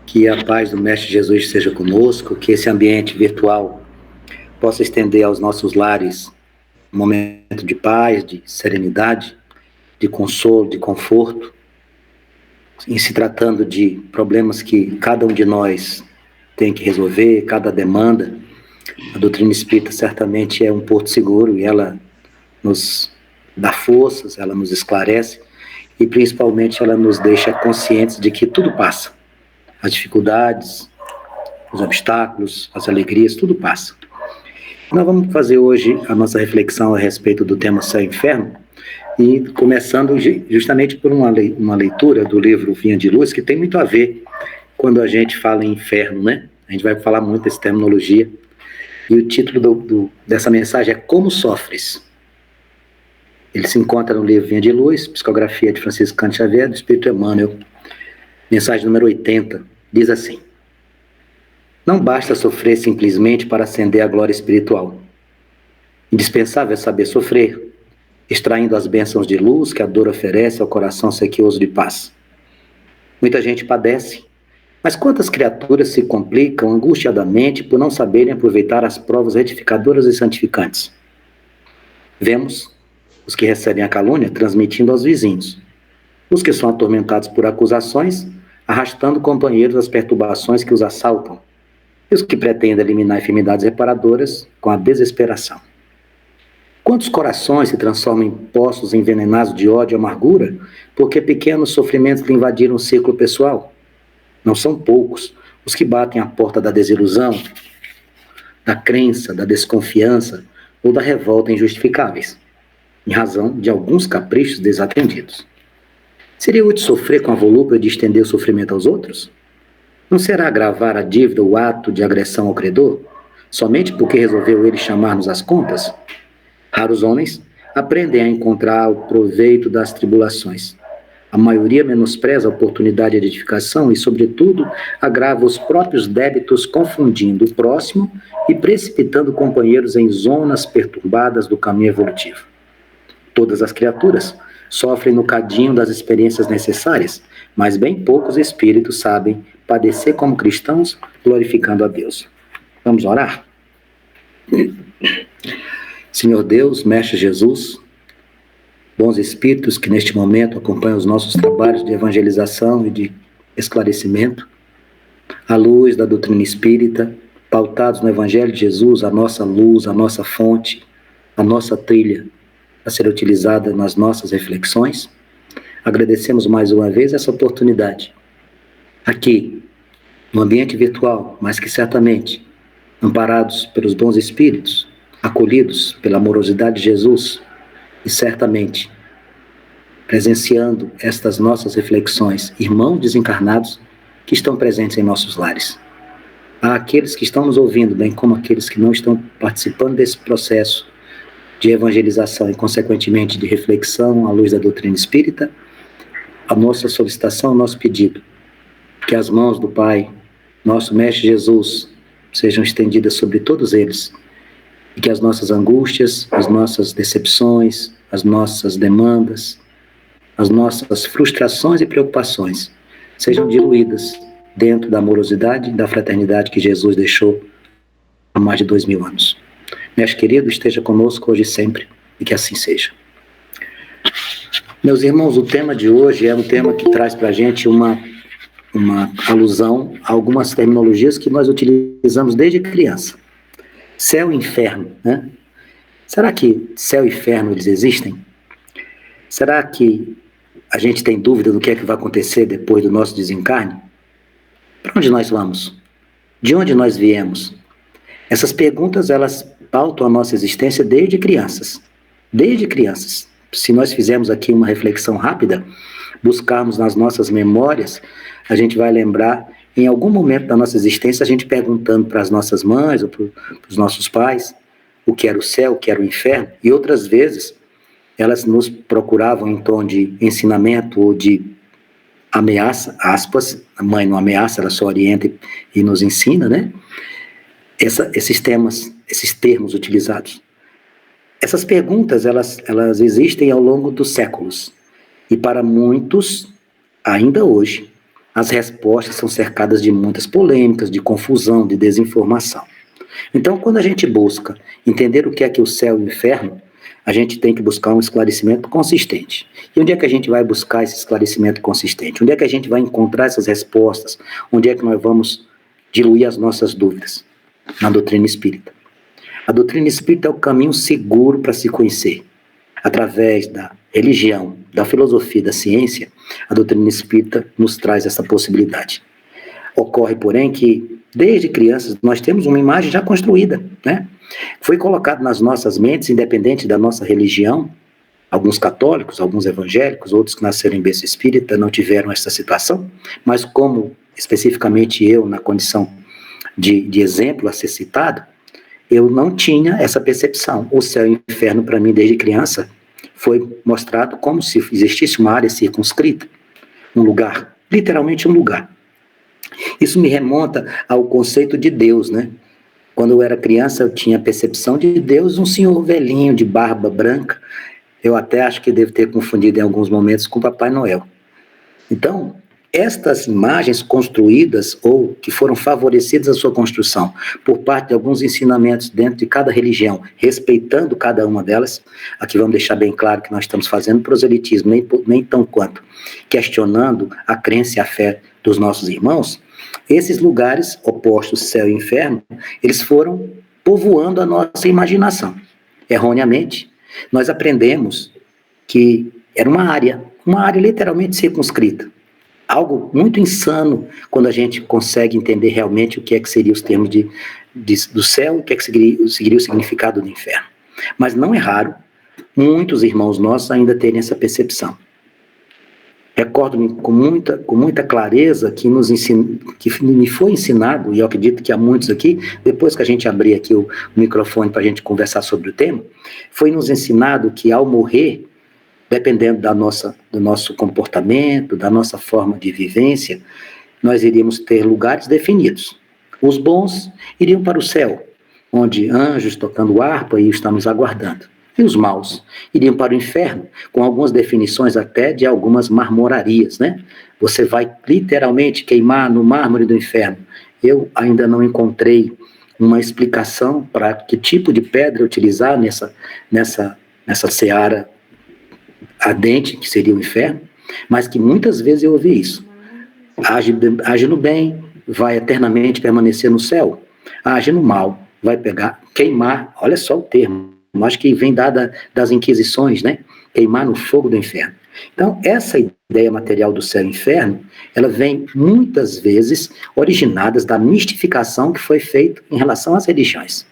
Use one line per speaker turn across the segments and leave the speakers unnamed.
Que a paz do Mestre Jesus esteja conosco, que esse ambiente virtual possa estender aos nossos lares um momento de paz, de serenidade, de consolo, de conforto, em se tratando de problemas que cada um de nós tem que resolver, cada demanda. A doutrina espírita certamente é um porto seguro e ela nos dá forças, ela nos esclarece e principalmente ela nos deixa conscientes de que tudo passa. As dificuldades, os obstáculos, as alegrias, tudo passa. Nós vamos fazer hoje a nossa reflexão a respeito do tema Céu e Inferno, e começando justamente por uma leitura do livro Vinha de Luz, que tem muito a ver quando a gente fala em inferno, né? A gente vai falar muito dessa terminologia, e o título dessa mensagem é Como Sofres? Ele se encontra no livro Vinha de Luz, Psicografia de Francisco Cândido Xavier, do Espírito Emmanuel, mensagem número 80, diz assim: não basta sofrer simplesmente para ascender à glória espiritual. Indispensável é saber sofrer, extraindo as bênçãos de luz que a dor oferece ao coração sequioso de paz. Muita gente padece, mas quantas criaturas se complicam angustiadamente por não saberem aproveitar as provas retificadoras e santificantes? Vemos os que recebem a calúnia transmitindo aos vizinhos, os que são atormentados por acusações, arrastando companheiros às perturbações que os assaltam, e os que pretendem eliminar enfermidades reparadoras com a desesperação. Quantos corações se transformam em poços envenenados de ódio e amargura porque pequenos sofrimentos lhe invadiram o círculo pessoal? Não são poucos os que batem à porta da desilusão, da crença, da desconfiança ou da revolta injustificáveis, em razão de alguns caprichos desatendidos. Seria útil sofrer com a volúpia de estender o sofrimento aos outros? Não será agravar a dívida o ato de agressão ao credor, somente porque resolveu ele chamar-nos às contas? Raros homens aprendem a encontrar o proveito das tribulações. A maioria menospreza a oportunidade de edificação e, sobretudo, agrava os próprios débitos, confundindo o próximo e precipitando companheiros em zonas perturbadas do caminho evolutivo. Todas as criaturas sofrem no cadinho das experiências necessárias, mas bem poucos espíritos sabem padecer como cristãos, glorificando a Deus. Vamos orar? Senhor Deus, Mestre Jesus, bons espíritos que neste momento acompanham os nossos trabalhos de evangelização e de esclarecimento, à luz da doutrina espírita, pautados no Evangelho de Jesus, a nossa luz, a nossa fonte, a nossa trilha, a ser utilizada nas nossas reflexões, agradecemos mais uma vez essa oportunidade. Aqui, no ambiente virtual, mas que certamente, amparados pelos bons espíritos, acolhidos pela amorosidade de Jesus, e certamente, presenciando estas nossas reflexões, irmãos desencarnados que estão presentes em nossos lares. Há aqueles que estão nos ouvindo, bem como aqueles que não estão participando desse processo de evangelização e, consequentemente, de reflexão à luz da doutrina espírita, a nossa solicitação, o nosso pedido, que as mãos do Pai, nosso Mestre Jesus, sejam estendidas sobre todos eles, e que as nossas angústias, as nossas decepções, as nossas demandas, as nossas frustrações e preocupações sejam diluídas dentro da amorosidade e da fraternidade que Jesus deixou há mais de 2000 anos. Mestre querido, esteja conosco hoje e sempre, e que assim seja. Meus irmãos, o tema de hoje é um tema que traz para a gente uma alusão a algumas terminologias que nós utilizamos desde criança. Céu e inferno, né? Será que céu e inferno eles existem? Será que a gente tem dúvida do que é que vai acontecer depois do nosso desencarne? Para onde nós vamos? De onde nós viemos? Essas perguntas, elas pautam a nossa existência desde crianças. Desde crianças. Se nós fizermos aqui uma reflexão rápida, buscarmos nas nossas memórias, a gente vai lembrar, em algum momento da nossa existência, a gente perguntando para as nossas mães ou para os nossos pais o que era o céu, o que era o inferno, e outras vezes elas nos procuravam em tom de ensinamento ou de ameaça, aspas, a mãe não ameaça, ela só orienta e nos ensina, né? Esses termos utilizados. Essas perguntas, elas existem ao longo dos séculos. E para muitos, ainda hoje, as respostas são cercadas de muitas polêmicas, de confusão, de desinformação. Então, quando a gente busca entender o que é o céu e o inferno, a gente tem que buscar um esclarecimento consistente. E onde é que a gente vai buscar esse esclarecimento consistente? Onde é que a gente vai encontrar essas respostas? Onde é que nós vamos diluir as nossas dúvidas? Na doutrina espírita. A doutrina espírita é o caminho seguro para se conhecer. Através da religião, da filosofia, da ciência, a doutrina espírita nos traz essa possibilidade. Ocorre, porém, que desde crianças nós temos uma imagem já construída, né? Foi colocado nas nossas mentes, independente da nossa religião, alguns católicos, alguns evangélicos, outros que nasceram em berço espírita não tiveram essa situação, mas como especificamente eu, na condição de exemplo a ser citado, eu não tinha essa percepção. O céu e o inferno, para mim, desde criança, foi mostrado como se existisse uma área circunscrita, um lugar, literalmente um lugar. Isso me remonta ao conceito de Deus, né? Quando eu era criança, eu tinha a percepção de Deus, um senhor velhinho de barba branca. Eu até acho que devo ter confundido em alguns momentos com Papai Noel. Então, estas imagens construídas ou que foram favorecidas a sua construção por parte de alguns ensinamentos dentro de cada religião, respeitando cada uma delas, aqui vamos deixar bem claro que nós estamos fazendo proselitismo, nem tão quanto questionando a crença e a fé dos nossos irmãos. Esses lugares opostos, céu e inferno, eles foram povoando a nossa imaginação. Erroneamente, nós aprendemos que era uma área literalmente circunscrita. Algo muito insano quando a gente consegue entender realmente o que seriam os termos do céu e o que seria o significado do inferno. Mas não é raro muitos irmãos nossos ainda terem essa percepção. Recordo-me com muita clareza que me foi ensinado, e eu acredito que há muitos aqui, depois que a gente abrir aqui o microfone para a gente conversar sobre o tema, foi nos ensinado que ao morrer, dependendo do nosso comportamento, da nossa forma de vivência, nós iríamos ter lugares definidos. Os bons iriam para o céu, onde anjos tocando harpa e estão nos aguardando. E os maus iriam para o inferno, com algumas definições até de algumas marmorarias, né? Você vai literalmente queimar no mármore do inferno. Eu ainda não encontrei uma explicação para que tipo de pedra utilizar nessa seara ardente, que seria o inferno, mas que muitas vezes eu ouvi isso. Age no bem, vai eternamente permanecer no céu. Age no mal, vai queimar, olha só o termo, acho que vem das Inquisições, né? Queimar no fogo do inferno. Então, essa ideia material do céu e inferno, ela vem muitas vezes originadas da mistificação que foi feita em relação às religiões.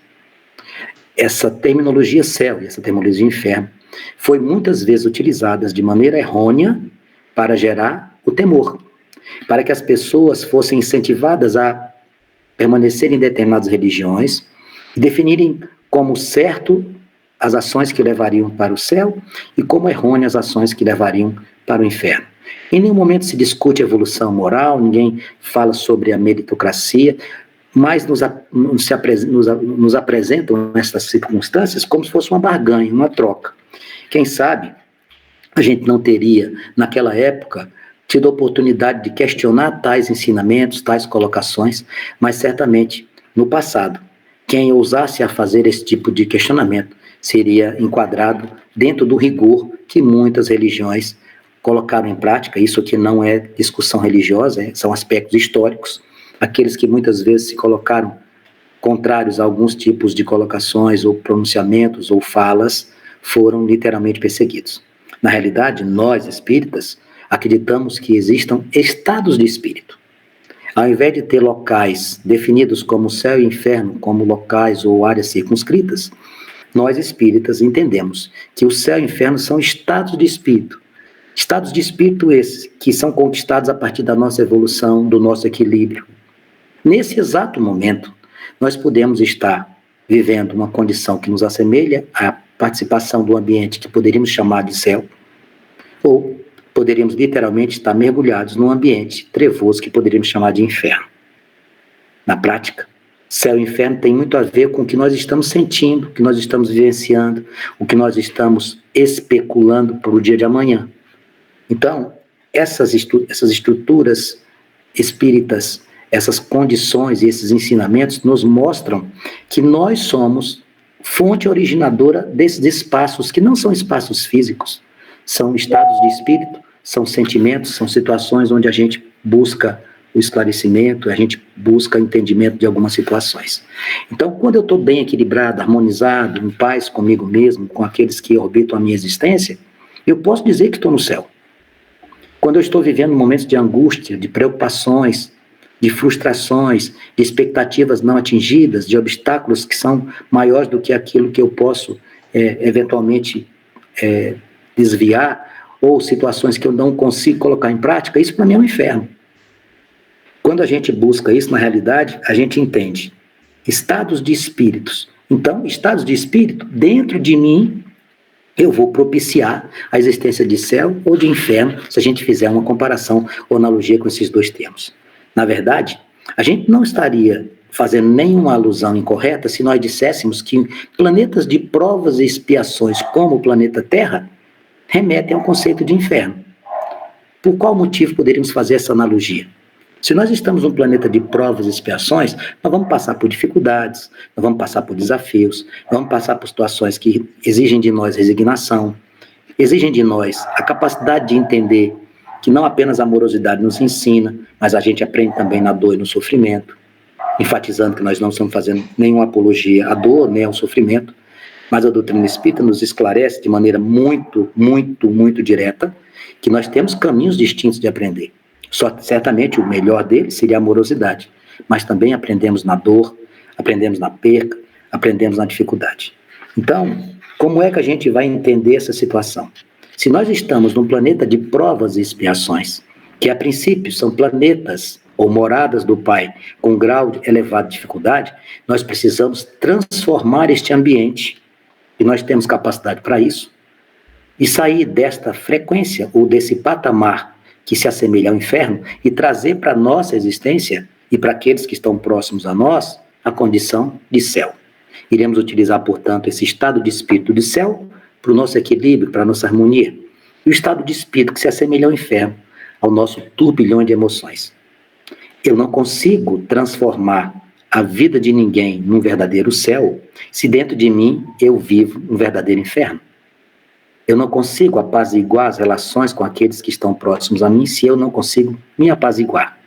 Essa terminologia céu e essa terminologia inferno foi muitas vezes utilizadas de maneira errônea para gerar o temor, para que as pessoas fossem incentivadas a permanecerem em determinadas religiões e definirem como certo as ações que levariam para o céu e como errôneas as ações que levariam para o inferno. Em nenhum momento se discute evolução moral, ninguém fala sobre a meritocracia, mas nos apresentam essas circunstâncias como se fosse uma barganha, uma troca. Quem sabe a gente não teria, naquela época, tido a oportunidade de questionar tais ensinamentos, tais colocações, mas certamente, no passado, quem ousasse a fazer esse tipo de questionamento seria enquadrado dentro do rigor que muitas religiões colocaram em prática. Isso aqui não é discussão religiosa, são aspectos históricos. Aqueles que muitas vezes se colocaram contrários a alguns tipos de colocações ou pronunciamentos ou falas foram literalmente perseguidos. Na realidade, nós espíritas acreditamos que existam estados de espírito. Ao invés de ter locais definidos como céu e inferno, como locais ou áreas circunscritas, nós espíritas entendemos que o céu e o inferno são estados de espírito. Estados de espírito esses que são conquistados a partir da nossa evolução, do nosso equilíbrio. Nesse exato momento, nós podemos estar vivendo uma condição que nos assemelha à participação do ambiente que poderíamos chamar de céu, ou poderíamos literalmente estar mergulhados num ambiente trevoso que poderíamos chamar de inferno. Na prática, céu e inferno tem muito a ver com o que nós estamos sentindo, o que nós estamos vivenciando, o que nós estamos especulando para o dia de amanhã. Então, essas estruturas espíritas, essas condições e esses ensinamentos nos mostram que nós somos fonte originadora desses espaços, que não são espaços físicos, são estados de espírito, são sentimentos, são situações onde a gente busca o esclarecimento, a gente busca entendimento de algumas situações. Então, quando eu estou bem equilibrado, harmonizado, em paz comigo mesmo, com aqueles que orbitam a minha existência, eu posso dizer que estou no céu. Quando eu estou vivendo momentos de angústia, de preocupações, de frustrações, de expectativas não atingidas, de obstáculos que são maiores do que aquilo que eu posso eventualmente desviar, ou situações que eu não consigo colocar em prática, isso para mim é um inferno. Quando a gente busca isso, na realidade, a gente entende estados de espíritos. Então, estados de espírito, dentro de mim, eu vou propiciar a existência de céu ou de inferno, se a gente fizer uma comparação ou analogia com esses dois termos. Na verdade, a gente não estaria fazendo nenhuma alusão incorreta se nós disséssemos que planetas de provas e expiações, como o planeta Terra, remetem ao conceito de inferno. Por qual motivo poderíamos fazer essa analogia? Se nós estamos num planeta de provas e expiações, nós vamos passar por dificuldades, nós vamos passar por desafios, nós vamos passar por situações que exigem de nós resignação, exigem de nós a capacidade de entender que não apenas a amorosidade nos ensina, mas a gente aprende também na dor e no sofrimento, enfatizando que nós não estamos fazendo nenhuma apologia à dor, nem ao sofrimento, mas a doutrina espírita nos esclarece de maneira muito, muito, muito direta que nós temos caminhos distintos de aprender. Certamente o melhor deles seria a amorosidade, mas também aprendemos na dor, aprendemos na perca, aprendemos na dificuldade. Então, como é que a gente vai entender essa situação? Se nós estamos num planeta de provas e expiações, que a princípio são planetas ou moradas do Pai com um grau de elevada dificuldade, nós precisamos transformar este ambiente, e nós temos capacidade para isso, e sair desta frequência ou desse patamar que se assemelha ao inferno e trazer para a nossa existência e para aqueles que estão próximos a nós a condição de céu. Iremos utilizar, portanto, esse estado de espírito de céu para o nosso equilíbrio, para a nossa harmonia. E o estado de espírito que se assemelha ao inferno, ao nosso turbilhão de emoções. Eu não consigo transformar a vida de ninguém num verdadeiro céu se dentro de mim eu vivo um verdadeiro inferno. Eu não consigo apaziguar as relações com aqueles que estão próximos a mim se eu não consigo me apaziguar.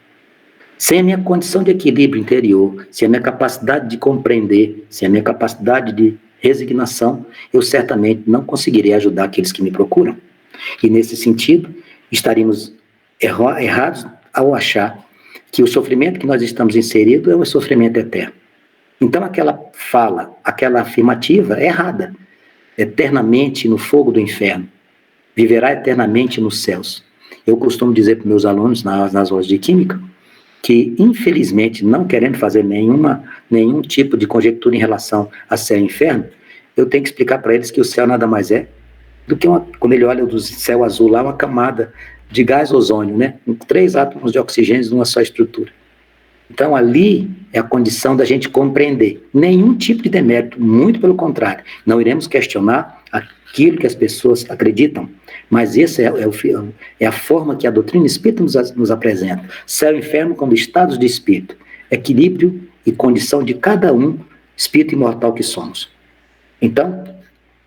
Sem a minha condição de equilíbrio interior, sem a minha capacidade de compreender, sem a minha capacidade de resignação, eu certamente não conseguirei ajudar aqueles que me procuram. E nesse sentido, estaríamos errados ao achar que o sofrimento que nós estamos inseridos é um sofrimento eterno. Então aquela fala, aquela afirmativa é errada. Eternamente no fogo do inferno, viverá eternamente nos céus. Eu costumo dizer para meus alunos nas aulas de química que, infelizmente, não querendo fazer nenhum tipo de conjectura em relação a céu e inferno, eu tenho que explicar para eles que o céu nada mais é do que quando ele olha do céu azul lá, uma camada de gás ozônio, né? Com 3 átomos de oxigênio numa só estrutura. Então, ali é a condição da gente compreender. Nenhum tipo de demérito, muito pelo contrário. Não iremos questionar aquilo que as pessoas acreditam, mas essa é a forma que a doutrina espírita nos apresenta. Céu e inferno como estados de espírito, equilíbrio e condição de cada um, espírito imortal que somos. Então,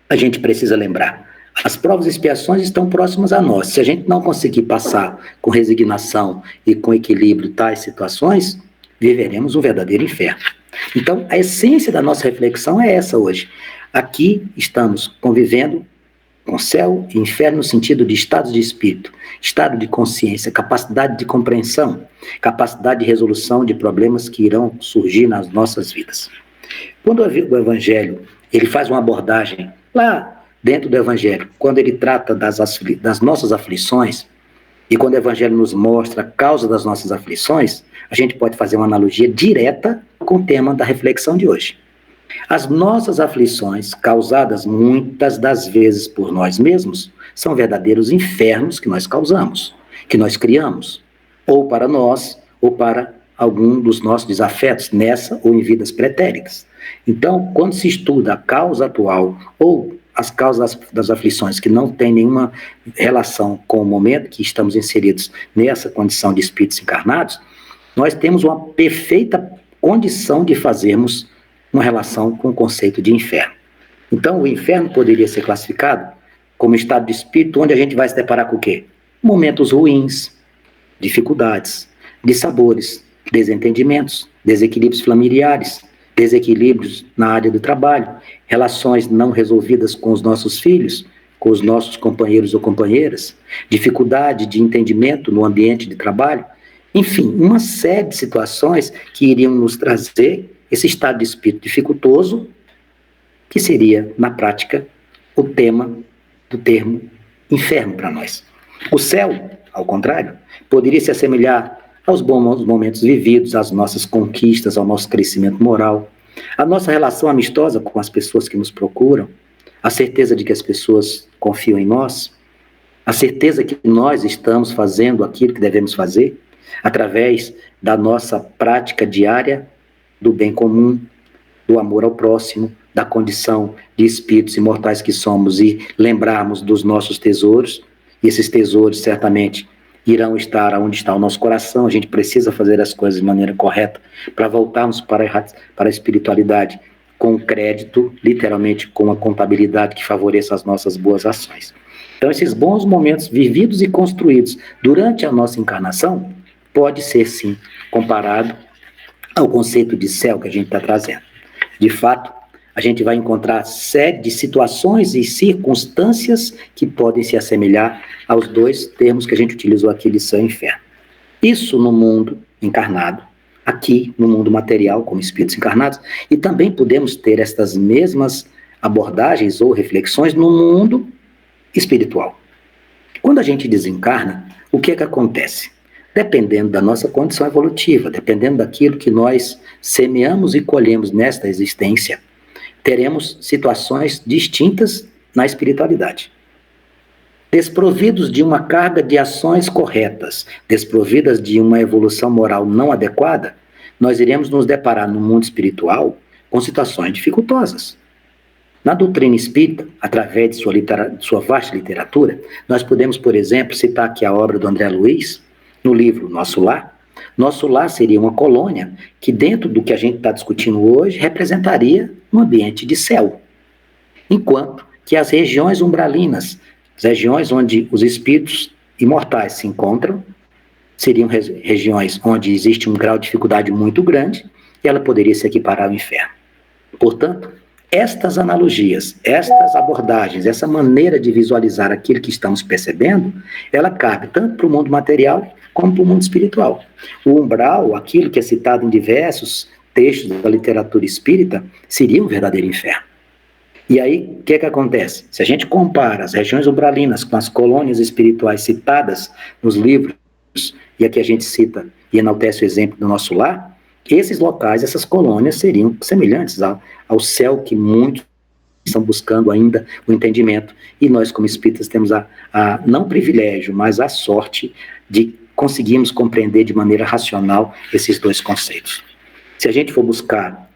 a gente precisa lembrar, as provas e expiações estão próximas a nós. Se a gente não conseguir passar com resignação e com equilíbrio tais situações, viveremos um verdadeiro inferno. Então, a essência da nossa reflexão é essa hoje. Aqui estamos convivendo com céu e inferno no sentido de estados de espírito, estado de consciência, capacidade de compreensão, capacidade de resolução de problemas que irão surgir nas nossas vidas. Quando o Evangelho ele faz uma abordagem lá dentro do Evangelho, quando ele trata das nossas aflições, e quando o Evangelho nos mostra a causa das nossas aflições, a gente pode fazer uma analogia direta com o tema da reflexão de hoje. As nossas aflições, causadas muitas das vezes por nós mesmos, são verdadeiros infernos que nós causamos, que nós criamos, ou para nós, ou para algum dos nossos desafetos, nessa ou em vidas pretéritas. Então, quando se estuda a causa atual, ou as causas das aflições que não têm nenhuma relação com o momento que estamos inseridos nessa condição de espíritos encarnados, nós temos uma perfeita condição de fazermos uma relação com o conceito de inferno. Então, o inferno poderia ser classificado como estado de espírito onde a gente vai se deparar com o quê? Momentos ruins, dificuldades, dissabores, desentendimentos, desequilíbrios familiares, desequilíbrios na área do trabalho, relações não resolvidas com os nossos filhos, com os nossos companheiros ou companheiras, dificuldade de entendimento no ambiente de trabalho, enfim, uma série de situações que iriam nos trazer esse estado de espírito dificultoso, que seria, na prática, o tema do termo inferno para nós. O céu, ao contrário, poderia se assemelhar aos bons momentos vividos, às nossas conquistas, ao nosso crescimento moral, à nossa relação amistosa com as pessoas que nos procuram, a certeza de que as pessoas confiam em nós, a certeza que nós estamos fazendo aquilo que devemos fazer, através da nossa prática diária do bem comum, do amor ao próximo, da condição de espíritos imortais que somos e lembrarmos dos nossos tesouros, e esses tesouros certamente irão estar onde está o nosso coração. A gente precisa fazer as coisas de maneira correta para voltarmos para a espiritualidade com crédito, literalmente com uma contabilidade que favoreça as nossas boas ações. Então, esses bons momentos vividos e construídos durante a nossa encarnação pode ser, sim, comparado ao conceito de céu que a gente está trazendo. De fato, a gente vai encontrar série de situações e circunstâncias que podem se assemelhar aos dois termos que a gente utilizou aqui de céu e inferno. Isso no mundo encarnado, aqui no mundo material, como espíritos encarnados, e também podemos ter estas mesmas abordagens ou reflexões no mundo espiritual. Quando a gente desencarna, o que é que acontece? Dependendo da nossa condição evolutiva, dependendo daquilo que nós semeamos e colhemos nesta existência, teremos situações distintas na espiritualidade. Desprovidos de uma carga de ações corretas, desprovidas de uma evolução moral não adequada, nós iremos nos deparar no mundo espiritual com situações dificultosas. Na doutrina espírita, através de sua vasta literatura, nós podemos, por exemplo, citar aqui a obra do André Luiz, no livro Nosso Lar. Nosso lar seria uma colônia que, dentro do que a gente está discutindo hoje, representaria um ambiente de céu. Enquanto que as regiões umbralinas, as regiões onde os espíritos imortais se encontram, seriam regiões onde existe um grau de dificuldade muito grande e ela poderia se equiparar ao inferno. Portanto, estas analogias, estas abordagens, essa maneira de visualizar aquilo que estamos percebendo, ela cabe tanto para o mundo material como para o mundo espiritual. O umbral, aquilo que é citado em diversos textos da literatura espírita, seria um verdadeiro inferno. E aí, o que é que acontece? Se a gente compara as regiões umbralinas com as colônias espirituais citadas nos livros, e aqui a gente cita e enaltece o exemplo do Nosso Lar, esses locais, essas colônias seriam semelhantes ao céu que muitos estão buscando ainda o entendimento. E nós, como espíritas, temos não privilégio, mas a sorte de conseguirmos compreender de maneira racional esses dois conceitos. Se a gente for buscar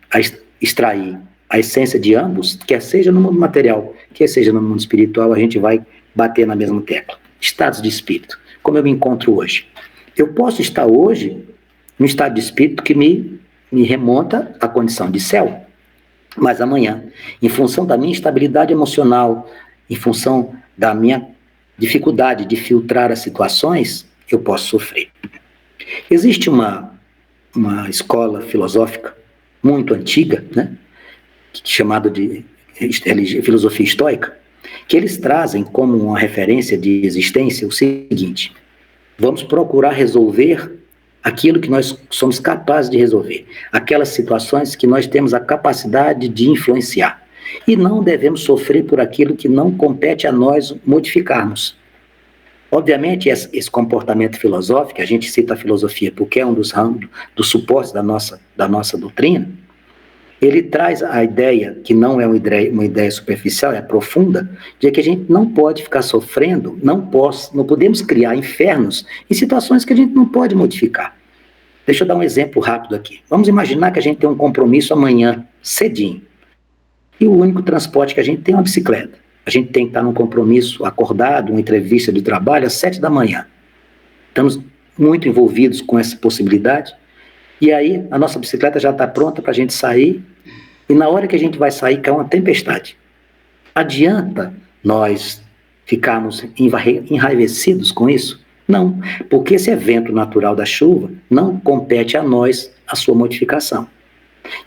extrair a essência de ambos, quer seja no mundo material, quer seja no mundo espiritual, a gente vai bater na mesma tecla. Estados de espírito. Como eu me encontro hoje? Eu posso estar hoje num estado de espírito que me remonta à condição de céu. Mas amanhã, em função da minha instabilidade emocional, em função da minha dificuldade de filtrar as situações, eu posso sofrer. Existe uma escola filosófica muito antiga, né, chamada de filosofia estoica, que eles trazem como uma referência de existência o seguinte: vamos procurar resolver aquilo que nós somos capazes de resolver, aquelas situações que nós temos a capacidade de influenciar, e não devemos sofrer por aquilo que não compete a nós modificarmos. Obviamente, esse comportamento filosófico, a gente cita a filosofia porque é um dos ramos, dos suportes da nossa doutrina, ele traz a ideia, que não é uma ideia superficial, é profunda, de que a gente não pode ficar sofrendo, não podemos criar infernos em situações que a gente não pode modificar. Deixa eu dar um exemplo rápido aqui. Vamos imaginar que a gente tem um compromisso amanhã, cedinho, e o único transporte que a gente tem é uma bicicleta. A gente tem que estar num compromisso acordado, uma entrevista de trabalho às 7 da manhã. Estamos muito envolvidos com essa possibilidade, E aí a nossa bicicleta já está pronta para a gente sair, e na hora que a gente vai sair cai uma tempestade. Adianta nós ficarmos enraivecidos com isso? Não, porque esse evento natural da chuva não compete a nós a sua modificação.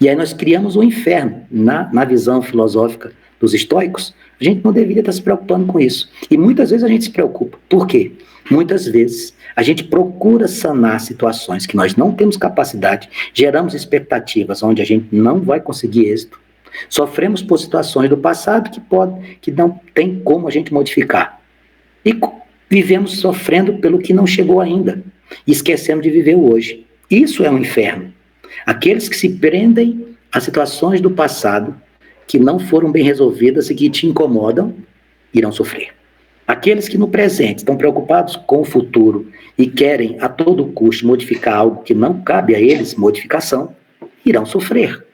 E aí nós criamos um inferno. Na visão filosófica dos estoicos, a gente não deveria estar se preocupando com isso. E muitas vezes a gente se preocupa. Por quê? Muitas vezes a gente procura sanar situações que nós não temos capacidade, geramos expectativas onde a gente não vai conseguir êxito, sofremos por situações do passado que não tem como a gente modificar. E vivemos sofrendo pelo que não chegou ainda, e esquecemos de viver o hoje. Isso é um inferno. Aqueles que se prendem a situações do passado que não foram bem resolvidas e que te incomodam, irão sofrer. Aqueles que no presente estão preocupados com o futuro e querem a todo custo modificar algo que não cabe a eles, modificação, irão sofrer.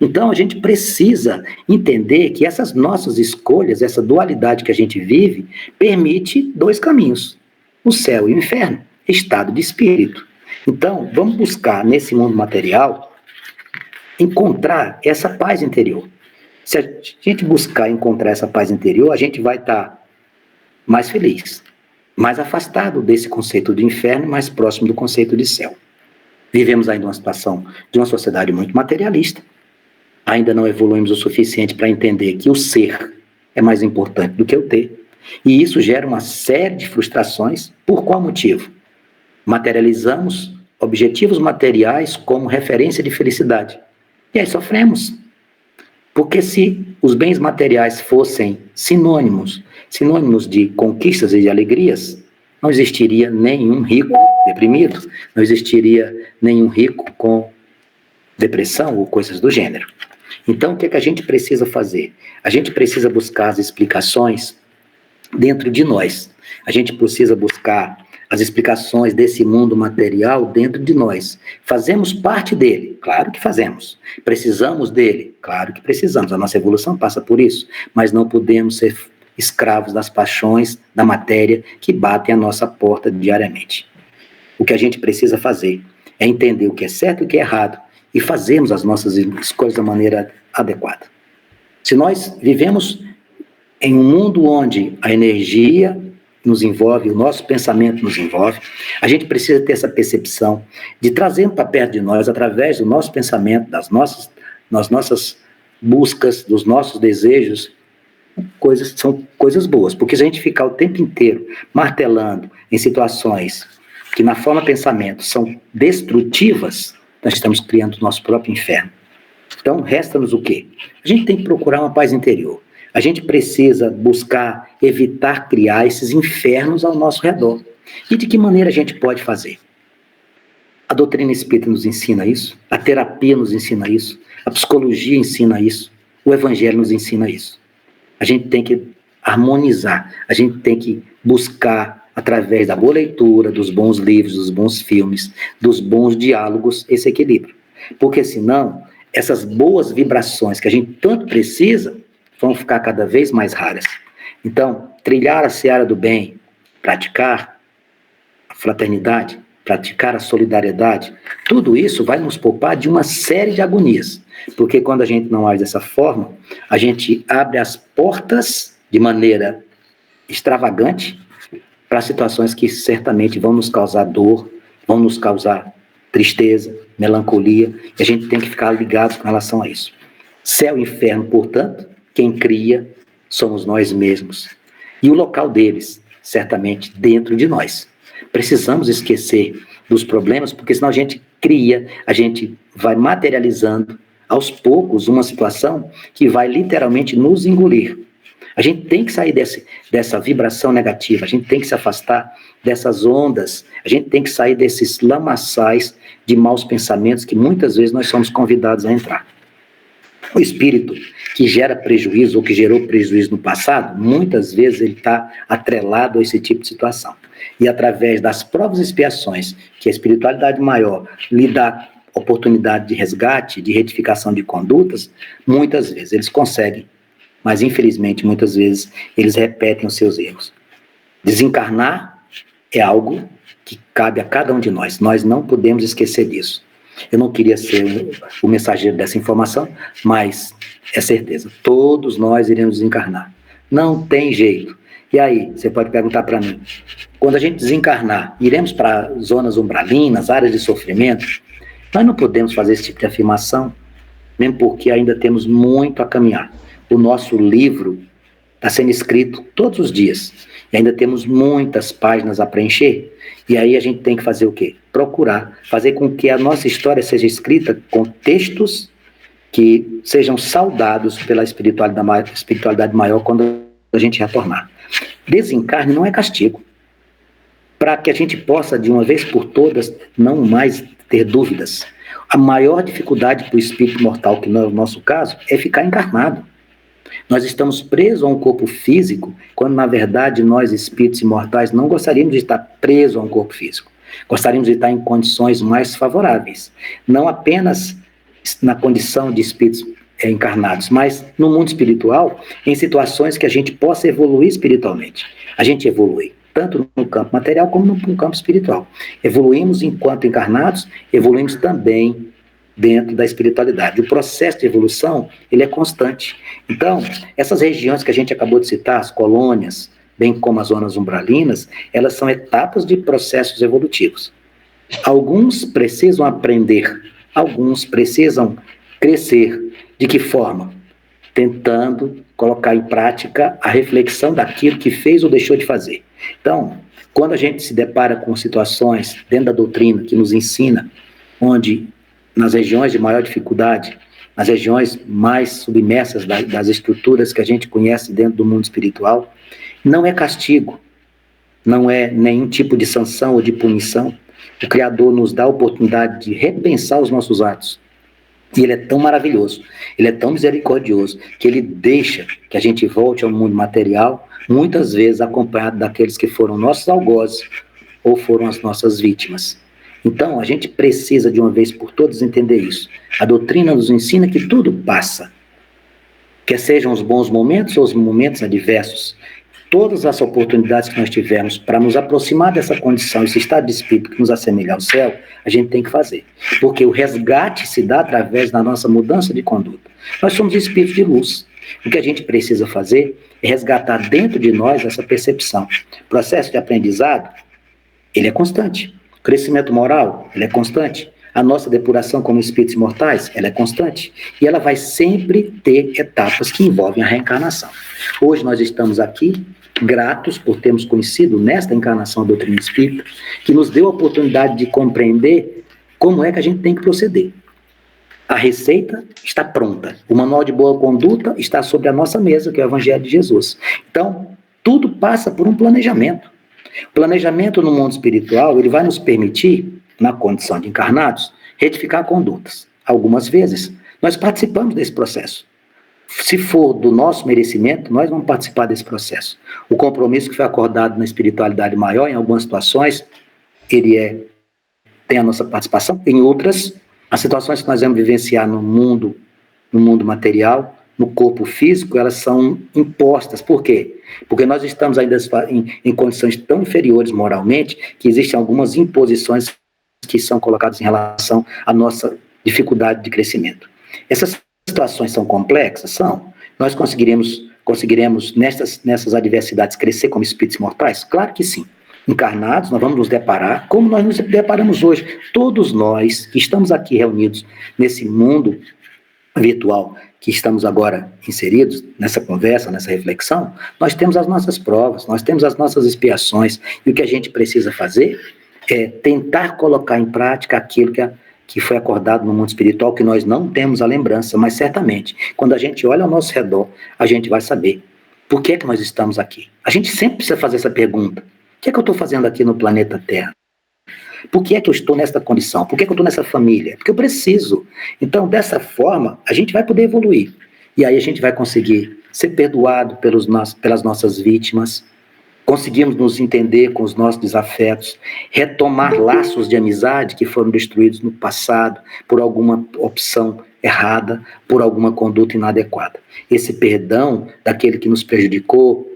Então a gente precisa entender que essas nossas escolhas, essa dualidade que a gente vive, permite dois caminhos, o céu e o inferno, estado de espírito. Então vamos buscar nesse mundo material encontrar essa paz interior. Se a gente buscar encontrar essa paz interior, a gente vai estar mais feliz, mais afastado desse conceito de inferno, mais próximo do conceito de céu. Vivemos ainda uma situação de uma sociedade muito materialista, ainda não evoluímos o suficiente para entender que o ser é mais importante do que o ter, e isso gera uma série de frustrações. Por qual motivo? Materializamos objetivos materiais como referência de felicidade, e aí sofremos. Porque se os bens materiais fossem sinônimos de conquistas e de alegrias, não existiria nenhum rico deprimido, não existiria nenhum rico com depressão ou coisas do gênero. Então, o que é que a gente precisa fazer? A gente precisa buscar as explicações dentro de nós. A gente precisa buscar as explicações desse mundo material dentro de nós. Fazemos parte dele? Claro que fazemos. Precisamos dele? Claro que precisamos. A nossa evolução passa por isso. Mas não podemos ser escravos das paixões, da matéria que batem à nossa porta diariamente. O que a gente precisa fazer é entender o que é certo e o que é errado e fazermos as nossas escolhas da maneira adequada. Se nós vivemos em um mundo onde a energia nos envolve, o nosso pensamento nos envolve, a gente precisa ter essa percepção de trazer para perto de nós, através do nosso pensamento, das nossas buscas, dos nossos desejos, são coisas boas, porque se a gente ficar o tempo inteiro martelando em situações que na forma de pensamento são destrutivas, nós estamos criando o nosso próprio inferno. Então, resta-nos o quê? A gente tem que procurar uma paz interior. A gente precisa buscar evitar criar esses infernos ao nosso redor. E de que maneira a gente pode fazer? A doutrina espírita nos ensina isso, a terapia nos ensina isso, a psicologia ensina isso, o evangelho nos ensina isso. A gente tem que harmonizar, a gente tem que buscar, através da boa leitura, dos bons livros, dos bons filmes, dos bons diálogos, esse equilíbrio. Porque senão, essas boas vibrações que a gente tanto precisa, vão ficar cada vez mais raras. Então, trilhar a seara do bem, praticar a fraternidade, praticar a solidariedade, tudo isso vai nos poupar de uma série de agonias. Porque quando a gente não age dessa forma, a gente abre as portas de maneira extravagante para situações que certamente vão nos causar dor, vão nos causar tristeza, melancolia, e a gente tem que ficar ligado com relação a isso. Céu e inferno, portanto, quem cria somos nós mesmos. E o local deles, certamente, dentro de nós. Precisamos esquecer dos problemas, porque senão a gente cria, a gente vai materializando, aos poucos, uma situação que vai literalmente nos engolir. A gente tem que sair dessa vibração negativa, a gente tem que se afastar dessas ondas, a gente tem que sair desses lamaçais de maus pensamentos que muitas vezes nós somos convidados a entrar. O espírito que gera prejuízo ou que gerou prejuízo no passado, muitas vezes ele está atrelado a esse tipo de situação. E através das provas e expiações que a espiritualidade maior lhe dá oportunidade de resgate, de retificação de condutas, muitas vezes eles conseguem, mas infelizmente muitas vezes eles repetem os seus erros. Desencarnar é algo que cabe a cada um de nós, nós não podemos esquecer disso. Eu não queria ser o mensageiro dessa informação, mas é certeza, todos nós iremos desencarnar. Não tem jeito. E aí, você pode perguntar para mim, quando a gente desencarnar, iremos para zonas umbralinas, áreas de sofrimento? Nós não podemos fazer esse tipo de afirmação, mesmo porque ainda temos muito a caminhar. O nosso livro está sendo escrito todos os dias, e ainda temos muitas páginas a preencher, e aí a gente tem que fazer o quê? Procurar fazer com que a nossa história seja escrita com textos que sejam saudados pela espiritualidade maior quando a gente retornar. Desencarne não é castigo. Para que a gente possa, de uma vez por todas, não mais ter dúvidas. A maior dificuldade para o espírito mortal, que no nosso caso, é ficar encarnado. Nós estamos presos a um corpo físico, quando na verdade nós, espíritos imortais, não gostaríamos de estar presos a um corpo físico. Gostaríamos de estar em condições mais favoráveis. Não apenas na condição de espíritos encarnados, mas no mundo espiritual, em situações que a gente possa evoluir espiritualmente. A gente evolui, tanto no campo material como no campo espiritual. Evoluímos enquanto encarnados, evoluímos também dentro da espiritualidade. O processo de evolução, ele é constante. Então, essas regiões que a gente acabou de citar, as colônias, bem como as zonas umbralinas, elas são etapas de processos evolutivos. Alguns precisam aprender, alguns precisam crescer. De que forma? Tentando colocar em prática a reflexão daquilo que fez ou deixou de fazer. Então, quando a gente se depara com situações dentro da doutrina que nos ensina, onde nas regiões de maior dificuldade, nas regiões mais submersas das estruturas que a gente conhece dentro do mundo espiritual, não é castigo, não é nenhum tipo de sanção ou de punição. O Criador nos dá a oportunidade de repensar os nossos atos. E ele é tão maravilhoso, ele é tão misericordioso, que ele deixa que a gente volte ao mundo material, muitas vezes acompanhado daqueles que foram nossos algozes ou foram as nossas vítimas. Então, a gente precisa, de uma vez por todas, entender isso. A doutrina nos ensina que tudo passa, quer sejam os bons momentos ou os momentos adversos. Todas as oportunidades que nós tivermos para nos aproximar dessa condição, esse estado de espírito que nos assemelha ao céu, a gente tem que fazer. Porque o resgate se dá através da nossa mudança de conduta. Nós somos espíritos de luz. O que a gente precisa fazer é resgatar dentro de nós essa percepção. O processo de aprendizado, ele é constante. O crescimento moral, ele é constante. A nossa depuração como espíritos imortais, ela é constante. E ela vai sempre ter etapas que envolvem a reencarnação. Hoje nós estamos aqui gratos por termos conhecido nesta encarnação a doutrina espírita, que nos deu a oportunidade de compreender como é que a gente tem que proceder. A receita está pronta. O manual de boa conduta está sobre a nossa mesa, que é o Evangelho de Jesus. Então, tudo passa por um planejamento. O planejamento no mundo espiritual, ele vai nos permitir, na condição de encarnados, retificar condutas. Algumas vezes, nós participamos desse processo. Se for do nosso merecimento, nós vamos participar desse processo. O compromisso que foi acordado na espiritualidade maior, em algumas situações, ele tem a nossa participação. Em outras, as situações que nós vamos vivenciar no mundo material, no corpo físico, elas são impostas. Por quê? Porque nós estamos ainda em condições tão inferiores moralmente, que existem algumas imposições que são colocadas em relação à nossa dificuldade de crescimento. Essas situações são complexas? São. Nós conseguiremos nessas adversidades crescer como espíritos mortais? Claro que sim. Encarnados, nós vamos nos deparar, como nós nos deparamos hoje. Todos nós que estamos aqui reunidos nesse mundo virtual que estamos agora inseridos nessa conversa, nessa reflexão, nós temos as nossas provas, nós temos as nossas expiações, e o que a gente precisa fazer é tentar colocar em prática aquilo que foi acordado no mundo espiritual, que nós não temos a lembrança, mas certamente, quando a gente olha ao nosso redor, a gente vai saber por que é que nós estamos aqui. A gente sempre precisa fazer essa pergunta: o que é que eu estou fazendo aqui no planeta Terra? Por que é que eu estou nessa condição? Por que é que eu estou nessa família? Porque eu preciso. Então, dessa forma, a gente vai poder evoluir. E aí a gente vai conseguir ser perdoado pelas nossas vítimas, conseguimos nos entender com os nossos desafetos, retomar laços de amizade que foram destruídos no passado por alguma opção errada, por alguma conduta inadequada. Esse perdão daquele que nos prejudicou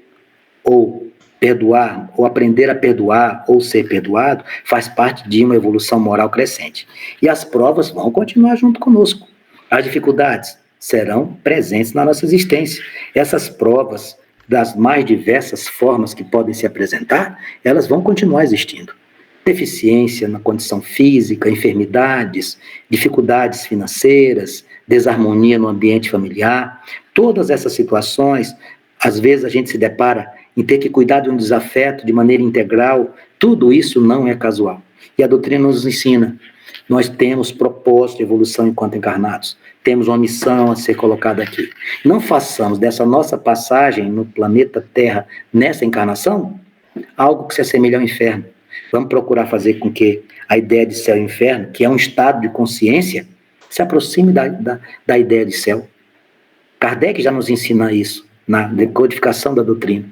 ou Perdoar, ou aprender a perdoar, ou ser perdoado, faz parte de uma evolução moral crescente. E as provas vão continuar junto conosco. As dificuldades serão presentes na nossa existência. Essas provas, das mais diversas formas que podem se apresentar, elas vão continuar existindo. Deficiência na condição física, enfermidades, dificuldades financeiras, desarmonia no ambiente familiar, todas essas situações, às vezes a gente se depara em ter que cuidar de um desafeto de maneira integral, tudo isso não é casual. E a doutrina nos ensina, nós temos propósito de evolução enquanto encarnados, temos uma missão a ser colocada aqui. Não façamos dessa nossa passagem no planeta Terra, nessa encarnação, algo que se assemelhe ao inferno. Vamos procurar fazer com que a ideia de céu e inferno, que é um estado de consciência, se aproxime da ideia de céu. Kardec já nos ensina isso, na decodificação da doutrina.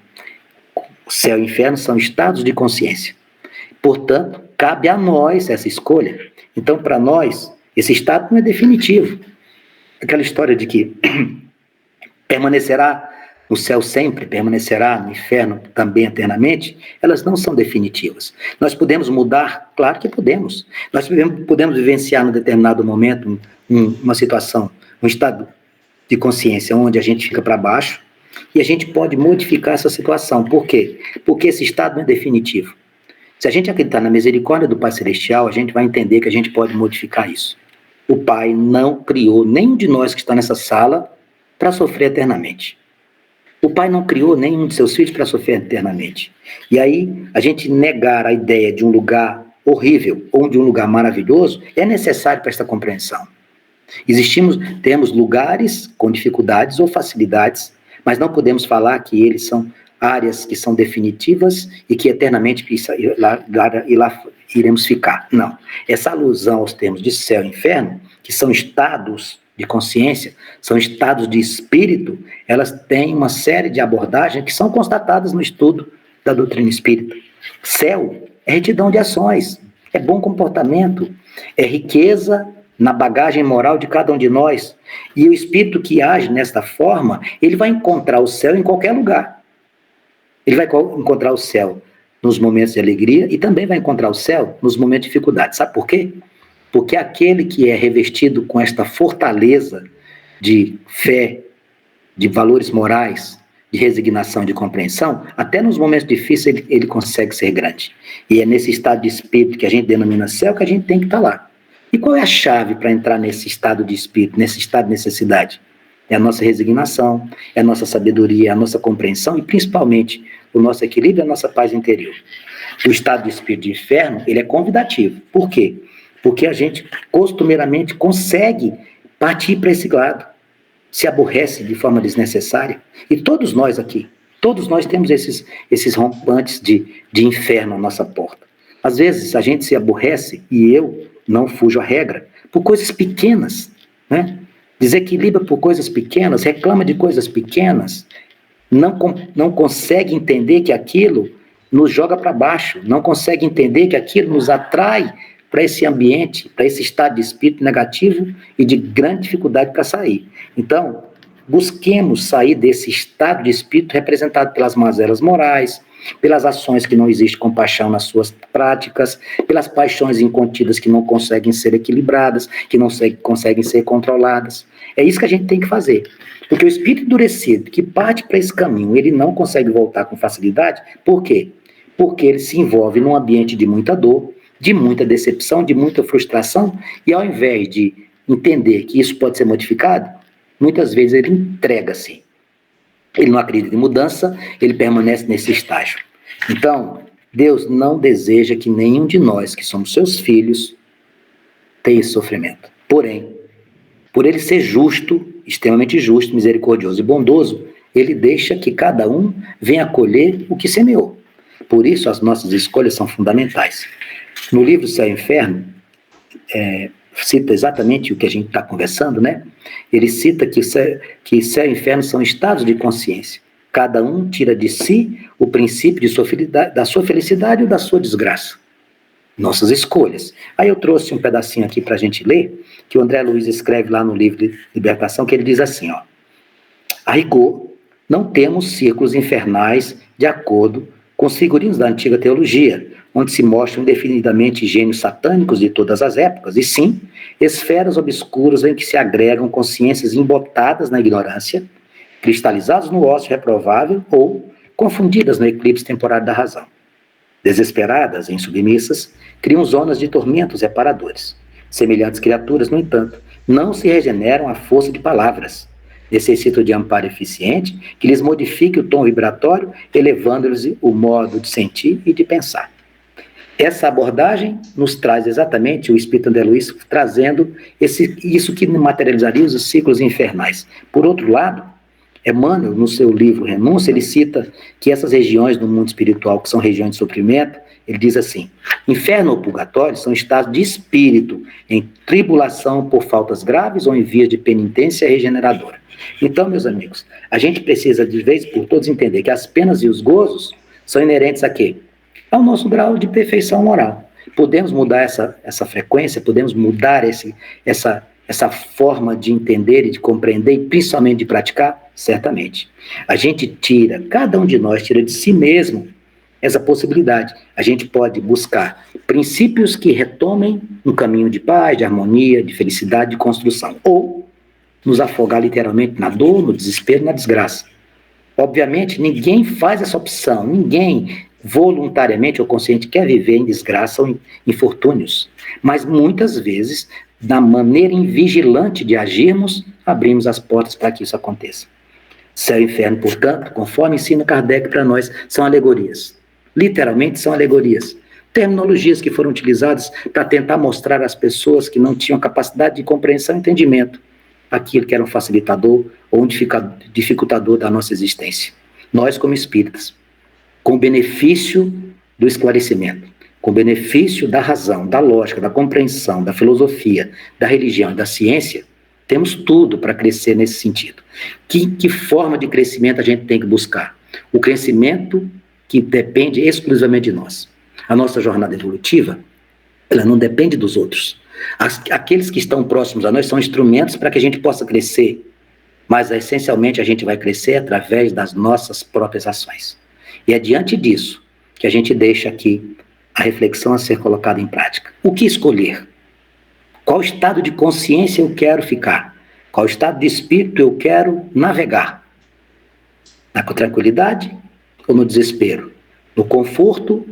O céu e o inferno são estados de consciência. Portanto, cabe a nós essa escolha. Então, para nós, esse estado não é definitivo. Aquela história de que permanecerá no céu sempre, permanecerá no inferno também eternamente, elas não são definitivas. Nós podemos mudar? Claro que podemos. Nós podemos vivenciar num determinado momento uma situação, um estado de consciência onde a gente fica para baixo, e a gente pode modificar essa situação. Por quê? Porque esse estado não é definitivo. Se a gente acreditar na misericórdia do Pai Celestial, a gente vai entender que a gente pode modificar isso. O Pai não criou nenhum de nós que está nessa sala para sofrer eternamente. O Pai não criou nenhum de seus filhos para sofrer eternamente. E aí, a gente negar a ideia de um lugar horrível ou de um lugar maravilhoso é necessário para esta compreensão. Temos lugares com dificuldades ou facilidades, mas não podemos falar que eles são áreas que são definitivas e que eternamente lá iremos ficar. Não. Essa alusão aos termos de céu e inferno, que são estados de consciência, são estados de espírito, elas têm uma série de abordagens que são constatadas no estudo da doutrina espírita. Céu é retidão de ações, é bom comportamento, é riqueza na bagagem moral de cada um de nós. E o espírito que age nesta forma, ele vai encontrar o céu em qualquer lugar. Ele vai encontrar o céu nos momentos de alegria e também vai encontrar o céu nos momentos de dificuldade. Sabe por quê? Porque aquele que é revestido com esta fortaleza de fé, de valores morais, de resignação, de compreensão, até nos momentos difíceis ele consegue ser grande. E é nesse estado de espírito que a gente denomina céu que a gente tem que estar lá. E qual é a chave para entrar nesse estado de espírito, nesse estado de necessidade? É a nossa resignação, é a nossa sabedoria, é a nossa compreensão e principalmente o nosso equilíbrio e a nossa paz interior. O estado de espírito de inferno, ele é convidativo. Por quê? Porque a gente costumeiramente consegue partir para esse lado, se aborrece de forma desnecessária. E todos nós aqui, todos nós temos esses rompantes de inferno à nossa porta. Às vezes a gente se aborrece, e eu não fujo à regra, por coisas pequenas, né? Desequilibra por coisas pequenas, reclama de coisas pequenas, não consegue entender que aquilo nos joga para baixo, não consegue entender que aquilo nos atrai para esse ambiente, para esse estado de espírito negativo e de grande dificuldade para sair. Então, busquemos sair desse estado de espírito representado pelas mazelas morais, pelas ações que não existe compaixão nas suas práticas, pelas paixões incontidas que não conseguem ser equilibradas, que não conseguem ser controladas. É isso que a gente tem que fazer. Porque o espírito endurecido que parte para esse caminho, ele não consegue voltar com facilidade. Por quê? Porque ele se envolve num ambiente de muita dor, de muita decepção, de muita frustração, e ao invés de entender que isso pode ser modificado, muitas vezes ele entrega-se. Ele não acredita em mudança, ele permanece nesse estágio. Então, Deus não deseja que nenhum de nós, que somos seus filhos, tenha esse sofrimento. Porém, por ele ser justo, extremamente justo, misericordioso e bondoso, ele deixa que cada um venha colher o que semeou. Por isso, as nossas escolhas são fundamentais. No livro Céu e Inferno, cita exatamente o que a gente está conversando, né? Ele cita que céu e inferno são estados de consciência. Cada um tira de si o princípio da sua felicidade ou da sua desgraça. Nossas escolhas. Aí eu trouxe um pedacinho aqui para a gente ler, que o André Luiz escreve lá no livro de Libertação, que ele diz assim, ó: a rigor, não temos círculos infernais de acordo com os figurinos da antiga teologia, onde se mostram indefinidamente gênios satânicos de todas as épocas, e sim, esferas obscuras em que se agregam consciências embotadas na ignorância, cristalizadas no ócio reprovável ou confundidas no eclipse temporário da razão. Desesperadas e insubmissas, criam zonas de tormentos reparadores. Semelhantes criaturas, no entanto, não se regeneram à força de palavras. Necessitam de amparo eficiente que lhes modifique o tom vibratório, elevando-lhes o modo de sentir e de pensar. Essa abordagem nos traz exatamente o Espírito André Luiz trazendo isso que materializaria os ciclos infernais. Por outro lado, Emmanuel, no seu livro Renúncia, ele cita que essas regiões do mundo espiritual, que são regiões de sofrimento, ele diz assim: inferno ou purgatório são estados de espírito em tribulação por faltas graves ou em vias de penitência regeneradora. Então, meus amigos, a gente precisa de vez por todas entender que as penas e os gozos são inerentes a quê? Ao nosso grau de perfeição moral. Podemos mudar essa frequência, podemos mudar essa forma de entender e de compreender e principalmente de praticar? Certamente. A gente tira, cada um de nós tira de si mesmo essa possibilidade. A gente pode buscar princípios que retomem um caminho de paz, de harmonia, de felicidade, de construção. Ou nos afogar literalmente na dor, no desespero, na desgraça. Obviamente, ninguém faz essa opção, ninguém voluntariamente ou consciente quer viver em desgraça ou em infortúnios. Mas muitas vezes, da maneira invigilante de agirmos, abrimos as portas para que isso aconteça. Céu e inferno, portanto, conforme ensina Kardec para nós, são alegorias. Literalmente são alegorias. Terminologias que foram utilizadas para tentar mostrar às pessoas que não tinham capacidade de compreensão e entendimento aquilo que era um facilitador ou um dificultador da nossa existência. Nós, como espíritas, com o benefício do esclarecimento, com o benefício da razão, da lógica, da compreensão, da filosofia, da religião e da ciência, temos tudo para crescer nesse sentido. Que forma de crescimento a gente tem que buscar? O crescimento que depende exclusivamente de nós. A nossa jornada evolutiva, ela não depende dos outros. Aqueles que estão próximos a nós são instrumentos para que a gente possa crescer, mas essencialmente a gente vai crescer através das nossas próprias ações. E é diante disso que a gente deixa aqui a reflexão a ser colocada em prática. O que escolher? Qual estado de consciência eu quero ficar? Qual estado de espírito eu quero navegar? Na tranquilidade ou no desespero? No conforto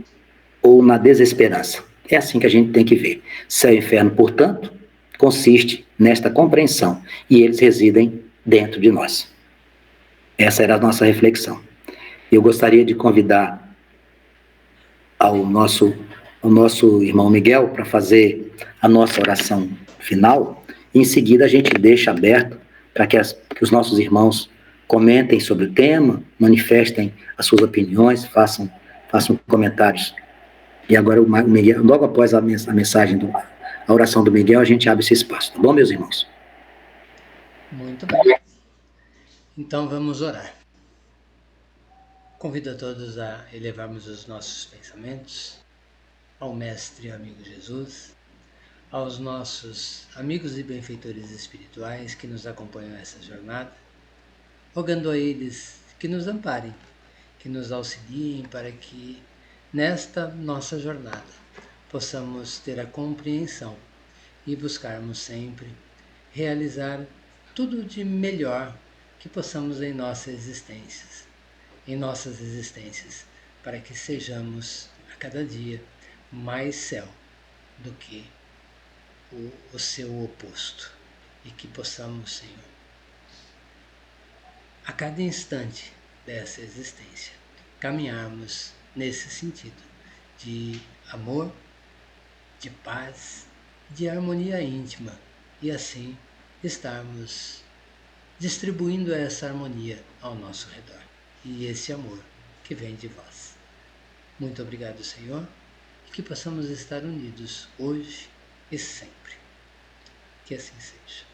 ou na desesperança? É assim que a gente tem que ver. Céu e inferno, portanto, consiste nesta compreensão, e eles residem dentro de nós. Essa era a nossa reflexão. Eu gostaria de convidar ao nosso irmão Miguel para fazer a nossa oração final, e em seguida a gente deixa aberto para que os nossos irmãos comentem sobre o tema, manifestem as suas opiniões, façam comentários. E agora o Miguel, logo após a mensagem, a oração do Miguel, a gente abre esse espaço, tá bom, meus irmãos?
Muito bem. Então vamos orar. Convido a todos a elevarmos os nossos pensamentos ao Mestre e amigo Jesus, aos nossos amigos e benfeitores espirituais que nos acompanham nessa jornada, rogando a eles que nos amparem, que nos auxiliem para que nesta nossa jornada possamos ter a compreensão e buscarmos sempre realizar tudo de melhor que possamos em nossas existências, para que sejamos a cada dia mais céu do que o seu oposto, e que possamos, Senhor, a cada instante dessa existência, caminharmos nesse sentido de amor, de paz, de harmonia íntima, e assim estarmos distribuindo essa harmonia ao nosso redor e esse amor que vem de vós. Muito obrigado, Senhor, e que possamos estar unidos hoje e sempre. Que assim seja.